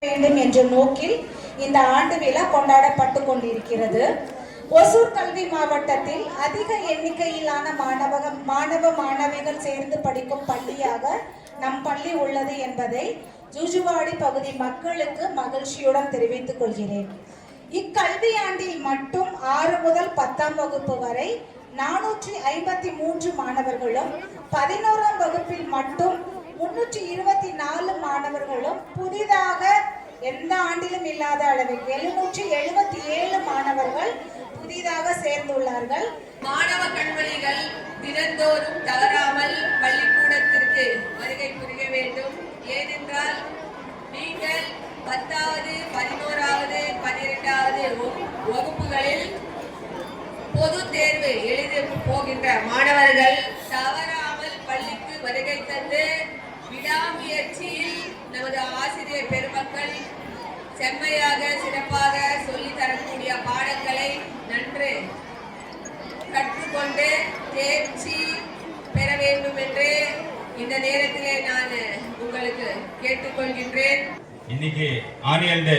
வேண்டும் என்ற நோக்கில் இந்த ஆண்டு விழா கொண்டாடப்பட்டு கொண்டிருக்கிறது. ஒசூர் கல்வி மாவட்டத்தில் அதிக எண்ணிக்கையிலான மாணவ மாணவிகள் சேர்ந்து படிக்கும் பள்ளியாக நம் பள்ளி உள்ளது என்பதை ஜூஜுவாடி பகுதி மக்களுக்கு மகிழ்ச்சியுடன் தெரிவித்துக் கொள்கிறேன். இக்கல்வியாண்டில் மட்டும் 6 முதல் 10ஆம் வகுப்பு வரை 453 மாணவர்களும் 11ஆம் வகுப்பில் மட்டும் 324 மாணவர்களும் புதிதாக எந்த ஆண்டிலும் இல்லாத அளவில் 777 மாணவர்கள் புதிதாக சேர்ந்துள்ளார்கள். மாணவ கண்மணிகள் தினந்தோறும் தவறாமல் பள்ளிக்கூடத்திற்கு வருகை புரிய வேண்டும். ஏனென்றால் நீங்கள் 10வது, 11வது, 12வது வகுப்புகளில் பொது தேர்வு எழுத போகின்ற மாணவர்கள் தவறாமல் பள்ளிக்கு வருகை தந்து விடாமுயற்சியில் நமது ஆசிரியர் பெருமக்கள் செம்மையாக சிறப்பாக சொல்லி தரக்கூடிய பாடங்களை நன்று கற்றுக்கொண்டு தேர்ச்சி பெற வேண்டும் என்று இந்த நேரத்திலே நான் உங்களுக்கு கேட்டுக்கொள்கின்றேன். இன்னைக்கு ஆனுவல் டே,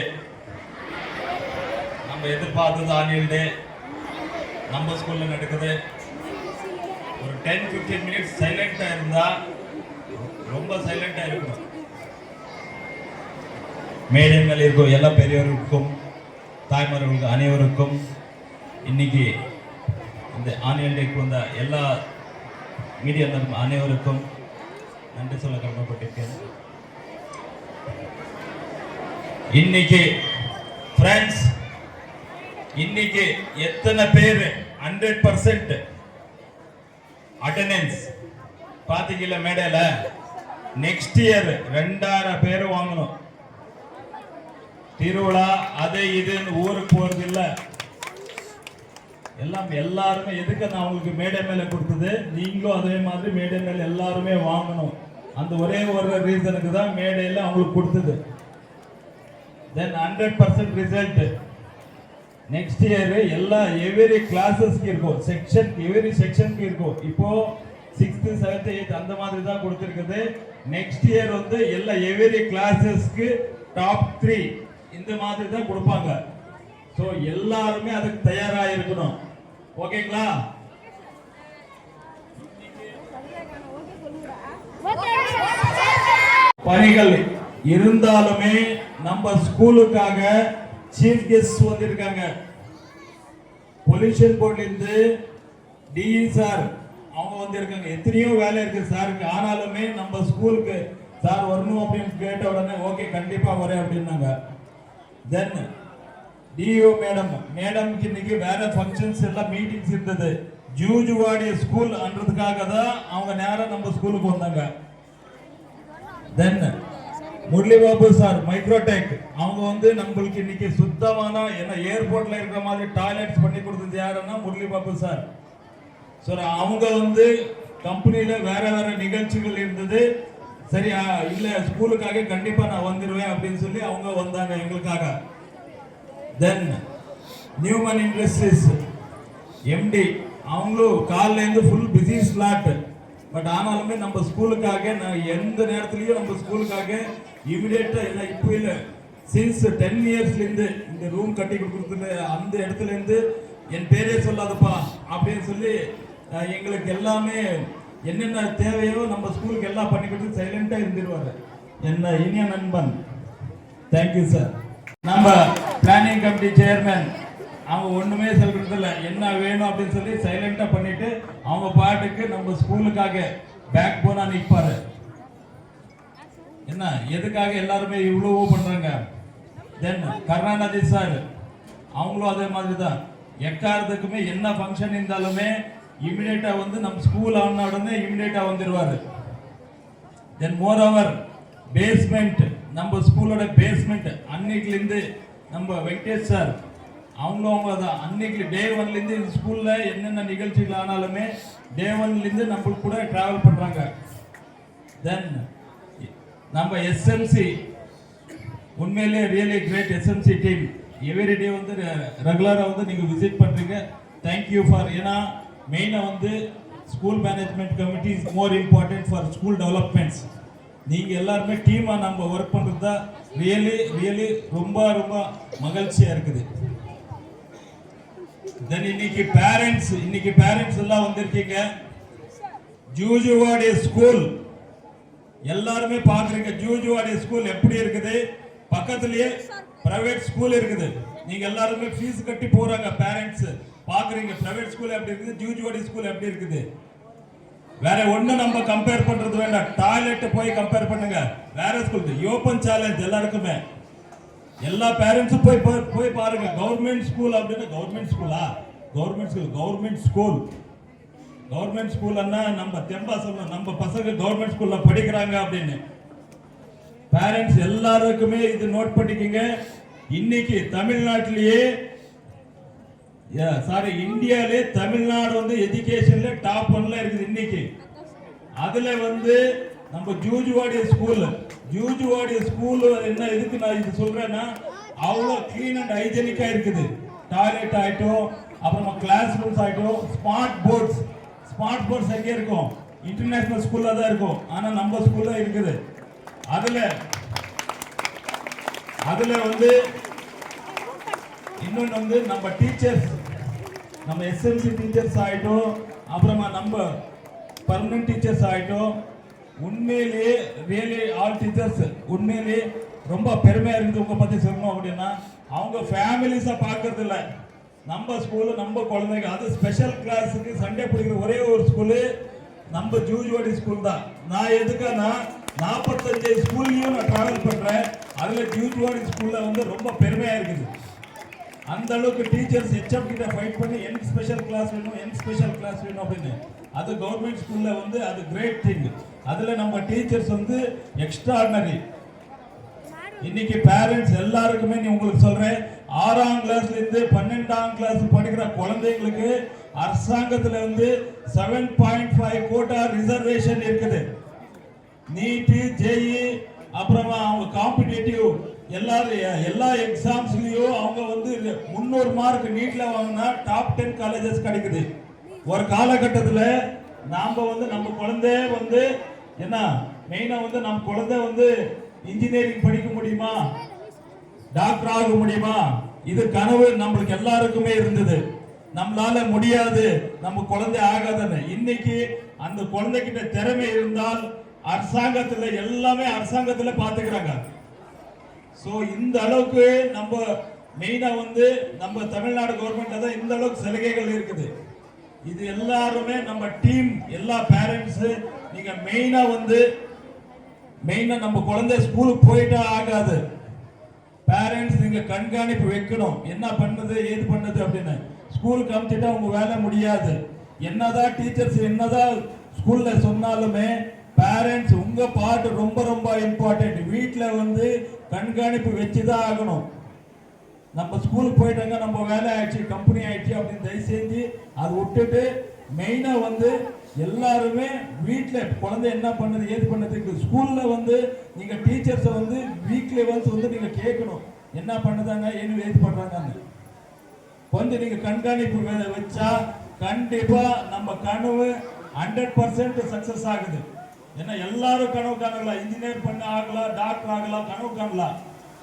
நம்ம எதிர்பார்த்தது ஆனுவல் டே நம்ம ஸ்கூல்ல நடக்குது. ஒரு 10-15 மினிட்ஸ் சைலண்டா இருந்தா ரொம்ப சைலண்டா இருக்கணும். மேடைகள் இருக்கும் எல்லா பெரியவர்களுக்கும் தாய்மார்களுக்கு அனைவருக்கும் இன்னைக்கு இந்த ஆனுவல் டேக்கு வந்த எல்லா மீடியா அனைவருக்கும் நன்றி சொல்ல கடமைப்பட்டிருக்கேன். இன்னைக்கு ஃப்ரெண்ட்ஸ், இன்னைக்கு எத்தனை பேர் 100% அட்டெண்டன்ஸ் பாத்தீங்கல்ல மேடையில? நெக்ஸ்ட் இயர் 2000 பேர் வாங்கணும். திருவிழா அது இதுன்னு ஊருக்கு போறது இல்ல. எல்லாருமே எதுக்கு நான் உங்களுக்கு மேடை மேல கொடுத்தது, நீங்களும் அதே மாதிரி மேடை மேல எல்லாருமே வாங்கணும். அந்த ஒரே ஒரு ரீசனுக்கு தான் மேடையில அவங்களுக்கு கொடுத்தது. தென் 100% ரிசல்ட் நெக்ஸ்ட் இயர் எல்லா எவ்ரி கிளாஸஸ்க்கு இருக்கும், எவ்ரி செக்ஷனுக்கு இருக்கும். இப்போ 6th 7th 8th அந்த மாதிரி தான் கொடுத்திருக்குது. நெக்ஸ்ட் இயர் வந்து எல்லா எவ்ரி கிளாஸஸ்க்கு டாப் 3 இந்த மாதிரி தான் கொடுப்பாங்க. சோ எல்லாருமே அதுக்கு தயாரா இருக்கணும். ஓகேங்களா? பணிகள் இருந்தாலுமே நம்ம ஸ்கூலுக்காக சீஃப் கெஸ்ட் வந்திருக்காங்க. பொல்யூஷன் போர்ட்ல இருந்து டிஇ சார் அவங்க வந்திருக்காங்க. எத்தனையோ வேலை இருக்கு சாருக்கு. ஆனாலுமே நம்ம ஸ்கூலுக்கு சார் வரணும் அப்படின்னு கேட்ட உடனே ஓகே கண்டிப்பா வரேன் அப்படின்னாங்க. தென் டிஓ மேடம்க்கு இன்னைக்கு வேற ஃபங்க்ஷன்ஸ் எல்லாம் மீட்டிங்ஸ் இருந்தது. ஜூஜுவாடி ஸ்கூல் அன்றதுக்காக தான் அவங்க நேரம் நம்ம ஸ்கூலுக்கு வந்தாங்க. தென் முரளி பாபு சார் மைக்ரோடெக் அவங்க வந்து நம்மளுக்கு இன்னைக்கு சுத்தமான ஏர்போர்ட்ல இருக்கிற மாதிரி டாய்லெட்ஸ் பண்ணி கொடுத்தது யாருன்னா முரளி பாபு சார். ஸோ அவங்க வந்து கம்பெனியில வேற வேற நிகழ்ச்சிகள் இருந்தது. சரி இல்ல ஸ்கூலுக்காக கண்டிப்பா நான் வந்துருவேன் அப்படின்னு சொல்லி அவங்க வந்தாங்க எங்களுக்காக. தென் நியூமன் இண்டஸ்ட்ரீஸ் எம்டி அவங்களும் காலைல இருந்து ஃபுல் பிஸி ஸ்லாட். பட் ஆனாலுமே நம்ம ஸ்கூலுக்காக நான் எந்த நேரத்துலயும் நம்ம ஸ்கூலுக்காக இமிடியேட்டா இல்லை இப்போ இல்லை சின்ஸ் 10 இயர்ஸ்ல இருந்து இந்த ரூம் கட்டி கொடுத்துட்டு அந்த இடத்துல இருந்து என் பேரே சொல்லாதப்பா அப்படின்னு சொல்லி எங்களுக்கு எல்லாமே என்னென்ன தேவையோ நம்ம ஸ்கூலுக்கு எல்லாம் பண்ணி கொடுத்து சைலண்டா இருந்துருவாரு என்ன இனிய நண்பன். Thank you sir. நம்ம பிளானிங் கமிட்டி சேர்மேன் அவங்க ஒண்ணுமே சொல்றது இல்லை, என்ன வேணும் அப்படின்னு சொல்லி சைலண்டா பண்ணிட்டு அவங்க பாட்டுக்கு நம்ம ஸ்கூலுக்காக பேக் போனா நிற்பாரு. என்ன எதுக்காக எல்லாருமே இவ்வளவோ பண்றாங்க. தென் கருணாநிதி சார் அவங்களும் அதே மாதிரி தான். எக்காரத்துக்குமே என்ன ஃபங்க்ஷன் இருந்தாலுமே இமிடியேட்டா வந்து நம்ம ஸ்கூல் ஆன உடனே இமிடியேட்டா வந்துருவாரு. தென் மோர் ஓவர் பேஸ்மெண்ட் நம்ம ஸ்கூலோட பேஸ்மெண்ட் அன்னைக்குல இருந்து நம்ம வெங்கடேஷ் சார் அவங்க தான் அன்னைக்கு டே 1ல இருந்து இந்த ஸ்கூல்ல என்னென்ன நிகழ்ச்சிகள் ஆனாலுமே டே 1ல இருந்து நம்ம கூட டிராவல் பண்றாங்க. தென் நம்ம எஸ்எம்சி உண்மையிலே really great SMC team. Every day வந்து ரெகுலரா வந்து நீங்க விசிட் பண்றீங்க. Thank you for. ஏன்னா மெயினா வந்து school management committee is more important for school developments. நீங்க எல்லாருமே டீமா நம்ம ஒர்க் பண்றது தான் ரியலி ரொம்ப ரொம்ப மகிழ்ச்சியா இருக்குது. தென் இன்னைக்கு பேரண்ட்ஸ் எல்லாம் வந்திருக்கீங்க. ஜூஜுவாடி ஸ்கூல் எல்லாருமே பாக்குறீங்க. ஜூஜுவாடி ஸ்கூல் எப்படி இருக்குது, பக்கத்துலயே பிரைவேட் ஸ்கூல் இருக்குது. நீங்க எல்லாருமே ஃபீஸ் கட்டி போறாங்க, பேரண்ட்ஸ் பாக்குறீங்க. பிரைவேட் ஸ்கூல் எப்படி இருக்குது, ஜூஜுவாடி ஸ்கூல் எப்படி இருக்குது. வேற ஒண்ணு நம்ம கம்பேர் பண்றது வேண்டாம். டாய்லெட் போய் கம்பேர் பண்ணுங்க வேற ஸ்கூல். ஓபன் சேலஞ்ச் எல்லாருக்குமே. எல்லா பேரண்ட்ஸும் போய் பாருங்க. கவர்மெண்ட் ஸ்கூல் அப்படின்னா கவர்மெண்ட் ஸ்கூல் நம்ம தெம்பா சொல்லணும், நம்ம பசங்க கவர்மெண்ட் ஸ்கூல்ல படிக்கிறாங்க அப்படின்னு. பேரண்ட்ஸ் எல்லாருக்குமே இது நோட் பண்ணிக்கங்க. இன்னைக்கு தமிழ்நாட்டிலேயே இந்தியாவிலே தமிழ்நாடு வந்து எஜுகேஷன்ல டாப் 1ல இருக்குது இன்னைக்கு. அதுல வந்து நம்ம ஜூஜுவாடி ஸ்கூல் என்ன எதுக்கு நான் இது சொல்றேன்னா, அவ்வளோ கிளீன் அண்ட் ஹைஜெனிக்கா இருக்குது. டாய்லெட் ஆயிட்டோம், அப்புறமா கிளாஸ் ரூம்ஸ் ஆயிட்டோம். ஸ்மார்ட் போர்ட்ஸ் எங்கே இருக்கும், இன்டர்நேஷனல் ஸ்கூல்ல தான் இருக்கும். ஆனா நம்ம ஸ்கூல்ல இருக்குது. அதுல வந்து இன்னொன்று வந்து நம்ம டீச்சர்ஸ், நம்ம எஸ்எம்சி டீச்சர்ஸ் ஆயிட்டோம், அப்புறமா நம்ம பர்மனன்ட் டீச்சர்ஸ் ஆயிட்டோம். உண்மையிலேயே ரியலி ஆல் டீச்சர்ஸ் உண்மையிலேயே ரொம்ப பெருமையா இருக்குது. உங்க பத்தி சொல்லணும் அப்படின்னா, அவங்க ஃபேமிலிஸா பார்க்கறது இல்லை. நம்ம ஸ்கூலு நம்ம குழந்தைங்க, அது ஸ்பெஷல் கிளாஸுக்கு சண்டே பிடிக்கிற ஒரே ஒரு ஸ்கூலு நம்ம ஜூஜுவாடி ஸ்கூல் தான். நான் எதுக்கானா 45 ஸ்கூல்லையும் நான் டிராவல் பண்றேன். அதுல ஜூஜுவாடி ஸ்கூல்ல வந்து ரொம்ப பெருமையா இருக்குது. அந்த அளவுக்கு டீச்சர்ஸ் ஹெச்எம் கிட்ட ஃபைட் பண்ணி என் ஸ்பெஷல் கிளாஸ் வேணும் அப்படின்னு. அது கவர்மெண்ட் ஸ்கூல்ல வந்து அது கிரேட் திங். அதுல நம்ம டீச்சர்ஸ் வந்து எக்ஸ்ட்ராடினரி. இன்னைக்கு பேரண்ட்ஸ் எல்லாருக்குமே நீ உங்களுக்கு சொல்றேன், 6ஆம் கிளாஸ்ல இருந்து 12ஆம் கிளாஸ் படிக்கிற குழந்தைங்களுக்கு அரசாங்கத்துல வந்து 7.5 கோட்டா ரிசர்வேஷன் இருக்குது. நீட், ஜேஇ, அப்புறமா அவங்க காம்படிட்டிவ் எல்லா எக்ஸாம்ஸ்லயும் அவங்க வந்து 300 மார்க் நீட்ல வாங்கினா டாப் 10 காலேஜஸ் கிடைக்குது. ஒரு காலகட்டத்தில் நாம வந்து நம்ம குழந்தை வந்து என்ன மெயினா வந்து நம்ம குழந்தை வந்து இன்ஜினியரிங் படிக்க முடியுமா, டாக்டர் ஆக முடியுமா, இது கனவு நம்மளுக்கு எல்லாருக்குமே இருந்தது. நம்மளால முடியாது, நம்ம குழந்தை ஆகாதுன்னு. இன்னைக்கு அந்த குழந்தைகிட்ட திறமை இருந்தால் அரசாங்கத்துல எல்லாமே அரசாங்கத்துல பாத்துக்கிறாங்க. சோ இந்த அளவுக்கு நம்ம மெயினா வந்து நம்ம தமிழ்நாடு கவர்மெண்ட்ல தான் இந்த அளவுக்கு சலுகைகள் இருக்குது. இது எல்லாருமே நம்ம டீம், எல்லா பேரண்ட்ஸ் நீங்க மெயினா நம்ம குழந்தை ஸ்கூலுக்கு போயிட்டா ஆகாது. பேரண்ட்ஸ் நீங்க கண்காணிப்பு வைக்கணும், என்ன பண்ணுது ஏது பண்ணுது அப்படின்னு. ஸ்கூலுக்கு அனுப்பிச்சிட்டா உங்க வேலை முடியாது. என்னதான் டீச்சர்ஸ் என்னதான் ஸ்கூல்ல சொன்னாலுமே பேரண்ட்ஸ் உங்க பார்ட் ரொம்ப ரொம்ப இம்பார்ட்டன்ட். வீட்டில் வந்து கண்காணிப்பு வச்சுதான் ஆகணும். நம்ம ஸ்கூலுக்கு போயிட்டாங்க, நம்ம வேலை ஆயிடுச்சு, கம்பெனி ஆயிடுச்சு அப்படின்னு தயவு செஞ்சு அதை விட்டுட்டு மெயினா வந்து எல்லாருமே வீட்டில் குழந்தை என்ன பண்ணுது ஏது பண்ணுறதுக்கு ஸ்கூல்ல வந்து நீங்க டீச்சர்ஸை வந்து வீக்லி ஒன்ஸ் வந்து நீங்க கேட்கணும், என்ன பண்ணுதாங்க ஏது ஏது பண்றாங்க. கொஞ்சம் நீங்க கண்காணிப்பு வச்சா கண்டிப்பா நம்ம கனவு 100% சக்சஸ் ஆகுது. ஏன்னா எல்லாரும் கனவு காணலாம், இன்ஜினியர் பண்ண ஆகலாம், டாக்டர் ஆகலாம், கனவு காணலாம்.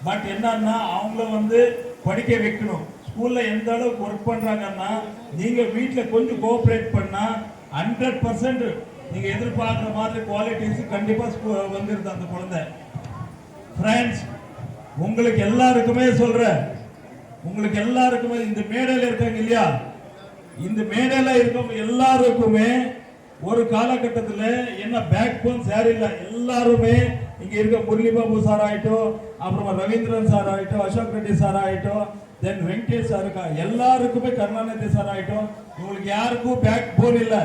பட் என்னன்னா அவங்கள வந்து படிக்க வைக்கணும். ஸ்கூல்ல எந்த அளவுக்கு ஒர்க் பண்றாங்கன்னா நீங்க வீட்டுல கொஞ்சம் கோஆபரேட் பண்ணா 100% நீங்க எதிர்பார்க்குற மாதிரி குவாலிட்டிஸ் கண்டிப்பா வந்துருது அந்த குழந்தை. ஃப்ரெண்ட்ஸ், உங்களுக்கு எல்லாருக்குமே சொல்றேன், உங்களுக்கு எல்லாருக்குமே இந்த மேடையில் இருக்காங்க இல்லையா, இந்த மேடையில் இருக்கவங்க எல்லாருக்குமே ஒரு காலகட்டத்தில் என்ன பேக் போன்ஸ் யாரும் இல்லை. எல்லாருமே இங்க இருக்க முரளி பாபு சார் ஆயிட்டோம், அப்புறமா ரவீந்திரன் சார் ஆயிட்டோம், அசோக் ரெட்டி சார் ஆயிட்டோம், தென் வெங்கடேஷ் சார் இருக்கா, எல்லாருக்குமே கருணாநிதி சார் ஆயிட்டோம். உங்களுக்கு யாருக்கும் பேக் போன் இல்லை.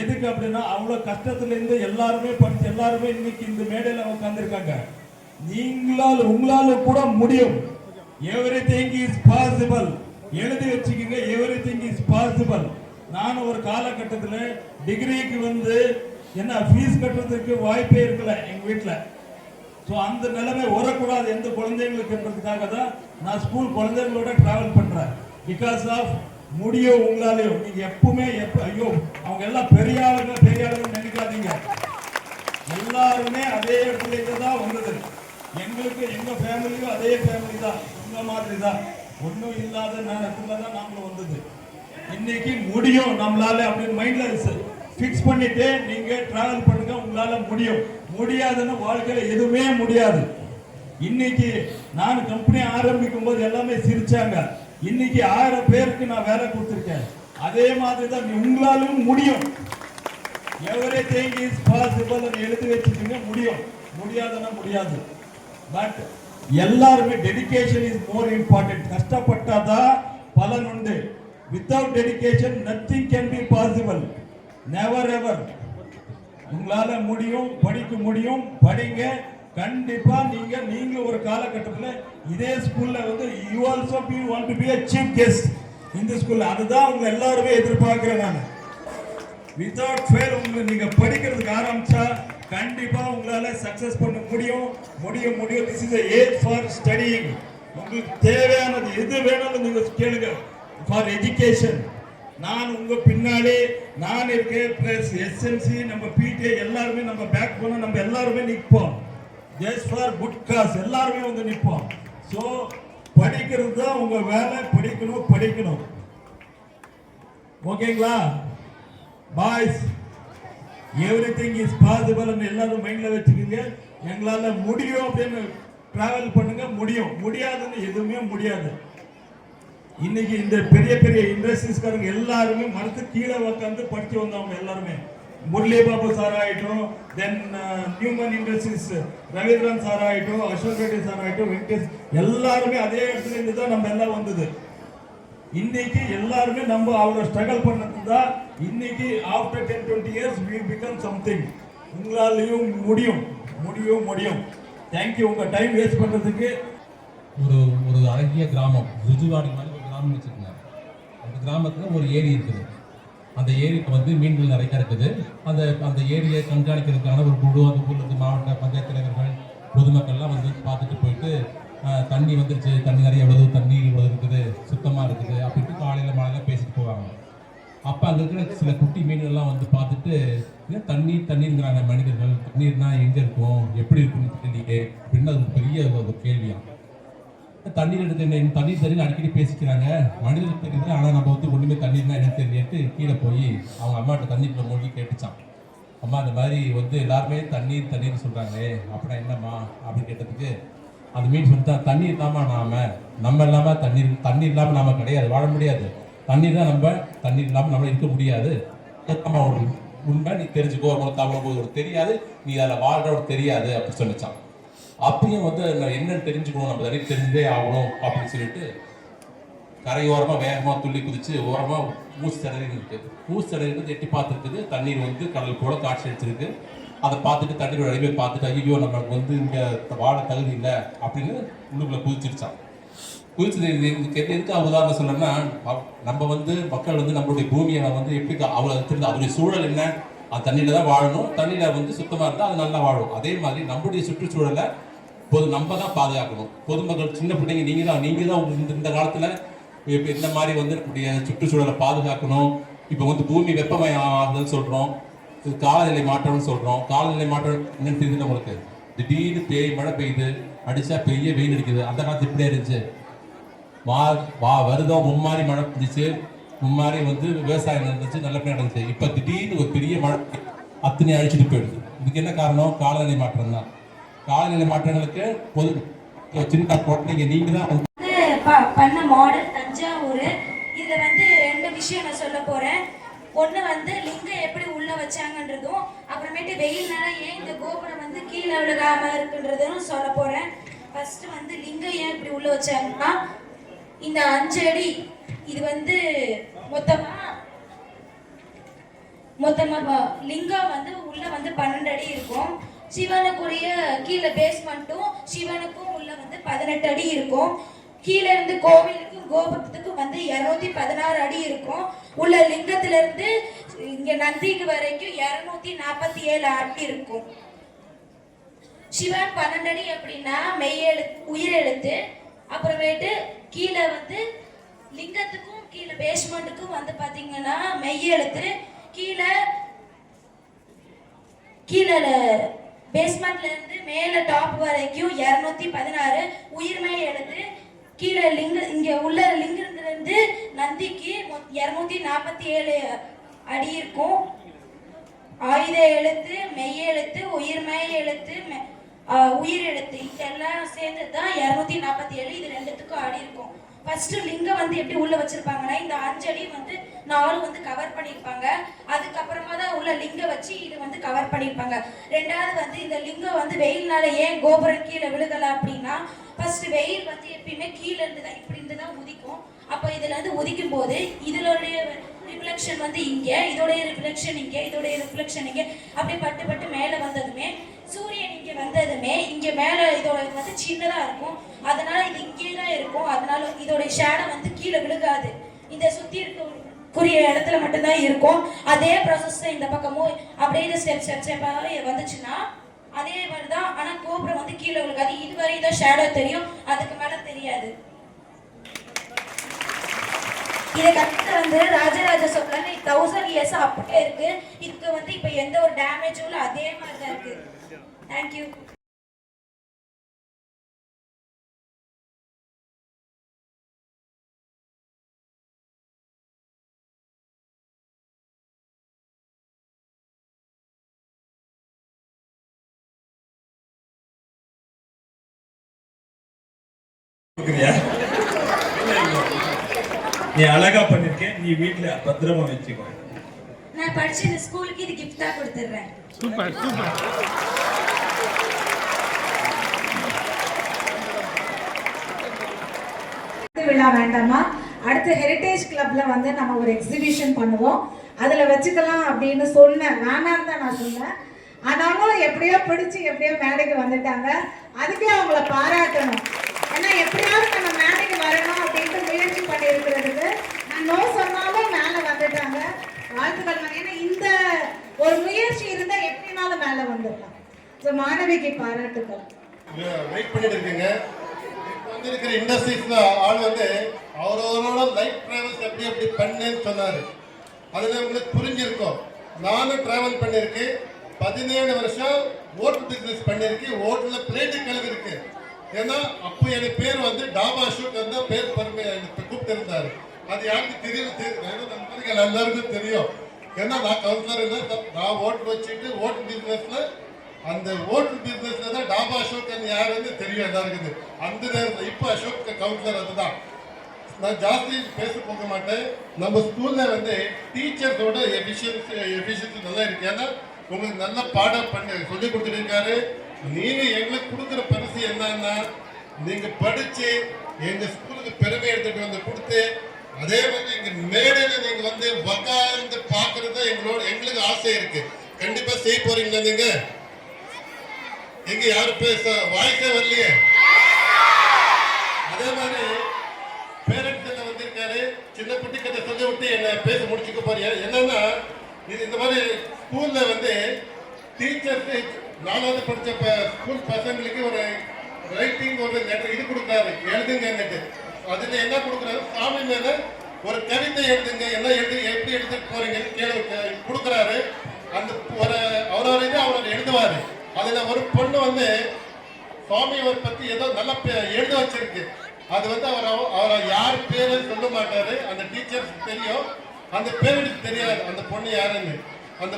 எதுக்கு அப்படின்னா அவ்வளவு கஷ்டத்துல இருந்து எல்லாருமே படிச்சு எல்லாருமே இன்னைக்கு இந்த மேடையில உட்கார்ந்துருக்காங்க. உங்களால கூட முடியும். Everything is possible. எழுதி வச்சுக்கோங்க, எவ்ரிதிங் இஸ் பாசிபிள். நான் ஒரு காலகட்டத்தில் டிகிரிக்கு வந்து என்ன ஃபீஸ் கட்டுறதுக்கு வாய்ப்பே இருக்கல எங்க வீட்டுல. ஸோ அந்த நிலைமை வரக்கூடாது எந்த குழந்தைங்களுக்குன்றதுக்காக தான் நான் ஸ்கூல் குழந்தைங்களோட டிராவல் பண்றேன். பிகாஸ் ஆஃப் முடியும் உங்களாலையும். நீங்க எப்பவுமே ஐயோ அவங்க எல்லாம் பெரிய ஆளுங்க நினைக்காதீங்க. எல்லாருமே அதே இடத்துல தான் வந்தது. எங்களுக்கு எங்க ஃபேமிலியும் அதே ஃபேமிலி தான், உங்க மாதிரி தான். ஒன்றும் இல்லாத நேரத்துல தான் நாமளும் வந்தது. இன்னைக்கு முடியும் நம்மளால அப்படின்னு மைண்ட்ல ஃபிக்ஸ் பண்ணிட்டு நீங்க டிராவல் பண்ணுங்க, உங்களால முடியும். முடியாதுன்னு வாழ்க்கையில எதுவுமே முடியாது. இன்னைக்கு நான் கம்பெனி ஆரம்பிக்கும் போது எல்லாமே சிரிச்சாங்க. இன்னைக்கு 1000 பேருக்கு நான் வேலை கொடுத்துருக்கேன். அதே மாதிரி தான் உங்களாலும் முடியும். எவரிதிங் இஸ் பாசிபிள் எழுதி வச்சுக்கோங்க, முடியும். முடியாதுன்னா முடியாது. பட் எல்லாருமே டெடிகேஷன் இஸ் மோர் இம்பார்ட்டன்ட். கஷ்டப்பட்டாதான் பலன் உண்டு. Without dedication nothing can be possible. Never ever. உங்களால முடியும், படிக்க முடியும், படிங்க. கண்டிப்பா நீங்களும் ஒரு காலகட்டத்தில் இதே ஸ்கூல்ல வந்து you also be want to be a chief guest இந்த ஸ்கூல்ல. அதுதான் உங்க எல்லாருமே எதிர்பார்க்கிறேன் நான். வித்தவுட் ஃபெயில் நீங்க படிக்கிறதுக்கு ஆரம்பிச்சா கண்டிப்பா உங்களால சக்சஸ் பண்ண முடியும். This is a age for studying. உங்களுக்கு தேவையானது எது வேணாலும் நீங்க கேளுங்க ஃபார் எஜுகேஷன். நான் உங்க பின்னாடி நான் இருக்கேன். பிளஸ் எஸ்எம்சி நம்ம பிடிஏ எல்லாருமே நம்ம பேக் போன நம்ம எல்லாருமே நிற்போம். ஜஸ்ட் ஃபார் குட் காஸ் எல்லாருமே வந்து நிற்போம். ஸோ படிக்கிறது தான் உங்க வேலை. படிக்கணும். ஓகேங்களா பாய்ஸ்? எவ்ரிதிங் இஸ் பாசிபிள் எல்லாரும் மைண்ட்ல வச்சுக்கோங்க. எங்களால முடியும் அப்படின்னு டிராவல் பண்ணுங்க. முடியாதுன்னு எதுவுமே முடியாது. இன்னைக்கு இந்த பெரிய இண்டஸ்ட்ரீஸ்காரங்க எல்லாருமே மனசு கீழே உட்காந்து படிச்சு வந்தவங்க எல்லாருமே. முரளி பாபு சார் ஆயிட்டும், then Newman industries Ravindran sir ஆயிட்டும், அசோக் ரெட்டி சார் ஆயிட்டும், வெங்கடேஷ் எல்லாருமே அதே இடத்துல இருந்து தான் நம்ம எல்லாம் வந்தது. இன்னைக்கு எல்லாருமே நம்ம அவரை ஸ்ட்ரகிள் பண்ணது தான் இன்னைக்கு after 10-20 years we become something. உங்களாலையும் முடியும். தேங்க்யூ. உங்க டைம் வேஸ்ட் பண்றதுக்கு. ஒரு அழகிய கிராமம், ருஜுவாடி மாதிரி ஒரு கிராமம் வச்சுருந்தாங்க. அந்த கிராமத்தில் ஒரு ஏரி இருக்குது. அந்த ஏரிக்கு வந்து மீன்கள் நிறைய இருக்குது. அந்த ஏரியை கண்காணிக்கிறதுக்கான ஒரு குழு அந்த ஊரில் இருந்து மாவட்ட பஞ்சாயத்து தலைவர்கள் பொதுமக்கள்லாம் வந்து பார்த்துட்டு போயிட்டு தண்ணி வந்துருச்சு, தண்ணி நிறைய எவ்வளவு தண்ணி இவ்வளோ இருக்குது, சுத்தமாக இருக்குது அப்படின்ட்டு காலையில் மாலையில் பேசிட்டு போவாங்க. அப்போ அங்கே இருக்கிற சில குட்டி மீன்கள்லாம் வந்து பார்த்துட்டு தண்ணீருங்கிறாங்க மனிதர்கள். தண்ணீர்னா எங்கே இருக்கும், எப்படி இருக்குன்னு தெரியலையே அப்படின்னு அது பெரிய ஒரு கேள்வியாக. தண்ணீர் அடிக்கடி பேசிக்கிறாங்க. மனிதர்கள் தெரியுது, ஆனால் நம்ம வந்து ஒன்றுமே தண்ணீர்னா என்ன தெரியலேட்டு கீழே போய் அவங்க அம்மாட்ட தண்ணீர்ல மூழ்கி கேட்டுச்சான். அம்மா அந்த மாதிரி வந்து எல்லாருமே தண்ணீர் சொல்கிறாங்களே அப்படின்னா என்னம்மா அப்படின்னு கேட்டதுக்கு அந்த மீன் சொல்லிட்டா, தண்ணீர் இல்லாமல் நம்ம இல்லாமல் தண்ணீர் இல்லாமல் நாம கிடையாது, வாழ முடியாது. தண்ணீர் இல்லாமல் நம்ம இருக்க முடியாது. ஒரு உண்மை நீ தெரிஞ்சுக்கோ, அவங்களுக்கு தெரியாது, நீ அதில் வாழ்றவங்க தெரியாது அப்படின்னு சொல்லிச்சான். அப்பயும் வந்து என்னன்னு தெரிஞ்சுக்கணும், நம்ம தண்ணீர் தெரிஞ்சதே ஆகணும் அப்படின்னு சொல்லிட்டு கரையோரமாக வேகமாக துள்ளி குதிச்சு ஓரமாக மூச்சு தடவி எட்டி பார்த்துருக்குது. தண்ணீர் வந்து கடல் போல காட்சி அடிச்சிருக்கு. அதை பார்த்துட்டு தண்ணீரோட அழிவை பார்த்துட்டு ஐயோ நம்மளுக்கு வந்து இங்கே வாழ தகுதி இல்லை அப்படின்னு உள்ளுக்குள்ளே குதிச்சிருச்சான். எதுக்கு உதாரணம் சொல்லணும்னா, நம்ம வந்து மக்கள் வந்து நம்மளுடைய பூமியை வந்து எப்படி அவ்வளோ தெரிஞ்சு அதோடைய சூழல் என்ன, அந்த தண்ணியில தான் வாழணும். தண்ணியில வந்து சுத்தமாக இருந்தால் அது நல்லா வாழும். அதே மாதிரி நம்மளுடைய சுற்றுச்சூழலை நம்ம தான் பாதுகாக்கணும். பொதுமக்கள், சின்ன பிள்ளைங்க நீங்கள் தான் இந்த காலத்தில் இப்போ இந்த மாதிரி வந்து நம்முடைய சுற்றுச்சூழலை பாதுகாக்கணும். இப்போ வந்து பூமி வெப்பமயம் ஆகுதுன்னு சொல்கிறோம், காலநிலை மாற்றம்னு சொல்கிறோம். காலநிலை மாற்றம் என்னன்னு தெரியுது உங்களுக்கு? திடீர்னு மழை பெய்யுது, அடித்தா பெரிய வெயில் அடிக்குது. அந்த காலத்து இப்படியே இருந்துச்சு, வருதம் மும்மாரி மழை பிடிச்சி மும்மாரி வந்து விவசாயம் நடந்துச்சு, நல்லபடியாக நடந்துச்சு. இப்போ திடீர்னு ஒரு பெரிய மழை அத்தனை அழிச்சிட்டு போயிடுது. இதுக்கு என்ன காரணம்? காலநிலை மாற்றம் தான். காலநிலை மாற்றங்களுக்கு சின்ன குழந்தைங்க நீங்க தான் பண்ண மாடல் தஞ்சாவூர். இதுல வந்து 2 விஷயம் நான் சொல்ல போறேன். ஒண்ணு வந்து லிங்கம் எப்படி உள்ள வச்சாங்கன்றதும், அப்புறமேட்டு வெயில்னால ஏன் இந்த கோபுரம் வந்து கீழே விழுகாம இருக்குன்றதும் சொல்ல போறேன். ஃபர்ஸ்ட் வந்து லிங்கம் ஏன் இப்படி உள்ள வச்சாங்கன்னா, இந்த 5 அடி இது வந்து மொத்தமா லிங்கம் வந்து உள்ள வந்து 12 அடி இருக்கும். சிவனுக்குரிய கீழே பேஸ்மெண்ட்டும் சிவனுக்கும் உள்ள வந்து 18 அடி இருக்கும். கீழே இருந்து கோவிலுக்கும் கோபுரத்துக்கும் வந்து 216 அடி இருக்கும். உள்ள லிங்கத்துல இருந்து இங்க நந்திக்கு வரைக்கும் 247 அடி இருக்கும். சிவன் 12 அடி அப்படின்னா உயிரெழுத்து. அப்புறமேட்டு கீழே வந்து லிங்கத்துக்கும் கீழே பேஸ்மெண்ட்டுக்கும் வந்து பாத்தீங்கன்னா மெய்யெழுத்து. கீழே பேஸ்மெண்ட்ல இருந்து மேல டாப் வரைக்கும் 216 உயிர்மை எழுத்து. கீழே இங்க உள்ள லிங்கத்திலிருந்து நந்திக்கு 247 அடி இருக்கும். ஆயுத எழுத்து, மெய் எழுத்து, உயிர்மை எழுத்து, உயிர் எழுத்து இதெல்லாம் சேர்ந்து தான் 247. இது ரெண்டுத்துக்கும் அடி இருக்கும். ஃபர்ஸ்ட் லிங்கம் வந்து எப்படி உள்ள வச்சிருப்பாங்கன்னா இந்த 5 அடி வந்து 4 வந்து கவர் பண்ணியிருப்பாங்க. அதுக்கப்புறமா தான் உள்ள லிங்கம் வச்சு இது வந்து கவர் பண்ணியிருப்பாங்க. ரெண்டாவது வந்து இந்த லிங்கம் வந்து வெயில்னால ஏன் கோபுரம் கீழே விழுகல அப்படின்னா, ஃபர்ஸ்ட் வெயில் வந்து எப்பயுமே கீழே இருந்து தான் இப்படி இருந்து தான் உதிக்கும். அப்போ இதுல இருந்து உதிக்கும் போது இதோடைய ரிஃப்ளெக்ஷன் வந்து இங்க, இதோடைய ரிஃப்ளெக்ஷன் இங்க, இதோடைய ரிஃப்ளெக்ஷன் இங்க, அப்படியே பட்டு பட்டு மேலே வந்ததுமே சூரியன் இங்க வந்ததுமே இங்க மேல இதோட வந்து சின்னதா இருக்கும். அதனால இது இங்கே தான் இருக்கும். அதனால இதோட ஷேடோ வந்து கீழே விழுகாது. இந்த சுத்தி இருக்கக்கூடிய இடத்துல மட்டும்தான் இருக்கும். அதே ப்ராசஸ் இந்த பக்கமும் அப்படியே ஸ்டெப்பாக வந்துச்சுன்னா அதே மாதிரி தான். ஆனா கோபுரம் வந்து கீழே விழுகாது. இதுவரை தான் ஷேடோ தெரியும், அதுக்கு மேல தெரியாது. இதை கட்டிட்டு வந்து ராஜராஜ சோழன் 1000 இயர்ஸ் அப்படியே இருக்கு. இதுக்கு வந்து இப்ப எந்த ஒரு டேமேஜும் இல்லை, அதே மாதிரி தான் இருக்கு. தேங்க்யூ. நீ அழகா பண்ணிருக்கேன். நீ வீட்டுல பத்திரமா வச்சுக்கோ. நான் படிச்ச இந்த ஸ்கூலுக்கு இது கிஃப்டா கொடுத்துறேன். Super super. விழா வேண்டாமா? அடுத்து ஹெரிட்டேஜ் கிளப்ல வந்து நம்ம ஒரு எக்ஸிபிஷன் பண்ணுவோம், அதுல வச்சுக்கலாம் அப்படின்னு சொன்னேன். வேணான்னு தான் நான் சொன்னேன். ஆனாலும் எப்படியோ பிடிச்சி எப்படியோ மேடைக்கு வந்துட்டாங்க. அதுக்கே அவங்கள பாராட்டணும். ஏன்னா எப்படியாவது நம்ம மேடைக்கு வரணும் அப்படின்ட்டு முயற்சி பண்ணி இருக்கிறதுக்கு நான் நோ சொன்னாலும் மேலே வந்துட்டாங்க. வாழ்த்துக்கள். ஏன்னா இந்த ஒரு முயற்சி இருந்தா எப்படினாலும் மேலே வந்துடலாம். ஸோ மாணவிக்கு பாராட்டுக்கள். வெயிட் பண்ணிட்டு இருக்கீங்க. இருக்கிற இண்டஸ்ட்ரீஸ்ல ஆள் வந்து அவரோட லைஃப் டிராவல்ஸ் எப்படி எப்படி பண்ணேன்னு சொன்னாரு. அதுல உங்களுக்கு புரிஞ்சிருக்கும். நானும் டிராவல் பண்ணியிருக்கேன். 17 வருஷம் ஹோட்டல் பிசினஸ் பண்ணியிருக்கேன். ஹோட்டல்ல பிளேட்டு கழுவி இருக்கு. ஏன்னா அப்போ எனக்கு பேர் வந்து டாபா ஷூட் வந்து பேர் பெருமை கூப்பிட்டு இருந்தாரு. அது யாருக்கு தெரியும்? நண்பர்கள் எல்லாருக்கும் தெரியும். ஏன்னா நான் கவுன்சிலர், நான் ஹோட்டல் வச்சுட்டு ஹோட்டல் பிசினஸ்ல அந்த ஹோட்டல் பிசினஸ்ல தான் டாபா அசோக் யாருன்னு தெரியும் எல்லாருக்குது. அந்த நேரத்தில் இப்போ அசோக் கவுன்சிலர் அதுதான். நான் ஜாஸ்தி பேச போக மாட்டேன். நம்ம ஸ்கூல்ல வந்து டீச்சர்ஸோட எஃபிஷியன்சி நல்லா இருக்கு. ஏன்னா உங்களுக்கு நல்ல பாடம் பண்ணி சொல்லி கொடுத்துட்டு இருக்காரு. நீங்க எங்களுக்கு கொடுக்குற பரிசு என்னன்னா, நீங்க படிச்சு எங்க ஸ்கூலுக்கு பெருமை எடுத்துட்டு வந்து கொடுத்து, அதே மாதிரி எங்க மேடையில நீங்க வந்து உட்கார்ந்து பாக்குறது எங்களுக்கு ஆசை இருக்கு. கண்டிப்பா செய்ய போறீங்களா? நீங்க எங்க யாரு பேச வாய்ஸே வரலையே. அதே மாதிரி பேரண்ட்ஸ் எல்லாம் வந்திருக்காரு. சின்ன குட்டி கதை சொல்லி விட்டு என்ன பேச முடிச்சுக்க போறீங்க. என்னன்னா இது இந்த மாதிரி ஸ்கூல்ல வந்து டீச்சர்ஸ் 4வது படிச்ச ஸ்கூல் பசங்களுக்கு ஒரு ரைட்டிங் ஒரு லெட்டர் இது கொடுக்குறாரு, எழுதுங்க. அதுல என்ன கொடுக்குறாரு? சாமி மேல ஒரு கவிதை எழுதுங்க. என்ன எப்படி எடுத்துட்டு போறீங்கன்னு கேள்வி கொடுக்குறாரு. அந்த ஒரு அவரோட இது அவர் எழுதுவாரு. அதுல ஒரு பொண்ணு வந்து சுவாமியை பத்தி ஏதோ நல்லா எழுத வச்சிருக்கு. அது வந்து அவரை யார் பேரு சொல்ல மாட்டாரு. அந்த டீச்சர்ஸ் தெரியும், அந்த பேருக்கு தெரியாது அந்த பொண்ணு யாருன்னு. அந்த